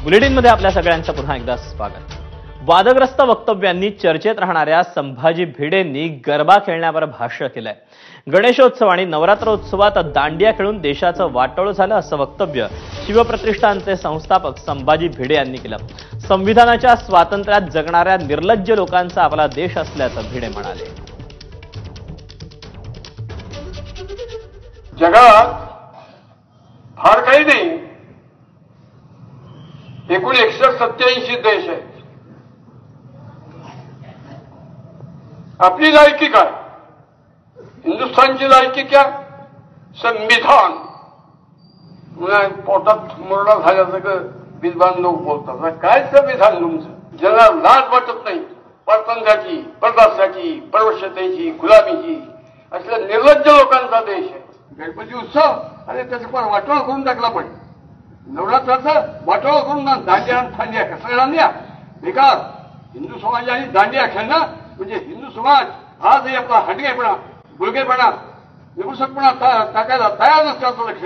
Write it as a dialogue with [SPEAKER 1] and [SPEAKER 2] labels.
[SPEAKER 1] बुलेटिनमध्ये आपल्या सगळ्यांचं पुन्हा एकदा स्वागत। वादग्रस्त वक्तव्यांनी चर्चेत राहणाऱ्या संभाजी भिडेंनी गरबा खेळण्यावर भाष्य केलंय। गणेशोत्सव आणि नवरात्रोत्सवात दांडिया खेळून देशाचं वाटोळं झालं असं वक्तव्य शिवप्रतिष्ठानचे संस्थापक संभाजी भिडे यांनी केलं। संविधानाच्या स्वातंत्र्यात जगणाऱ्या निर्लज्ज लोकांचा आपला देश असल्याचं भिडे म्हणाले।
[SPEAKER 2] जगात फार काही नाही, एकूण 187 देश आहेत। आपली लायकी काय? हिंदुस्थानची लायकी क्या? संविधान। पोटात मुरडा झाल्यासारखं विद्वान लोक बोलतात, काय संविधान तुमचं? ज्याला लाज वाटत नाही परतंत्र्याची, परदास्याची, परवश्यतेची, गुलामीची, असल्या निर्लज्ज लोकांचा देश आहे। गणपती उत्सव आणि त्याचं पण वाटोळा करून टाकला, पण नवरात्राचा वाटोळा करून दांडिया दांडिया कसं दांडिया बेकार। हिंदू समाजाने दांडिया खेळणं म्हणजे हिंदू समाज आजही आपला हटकेपणा, गुलगेपणा, निमुसटपणा टाकायला तयार नसल्याचं लक्ष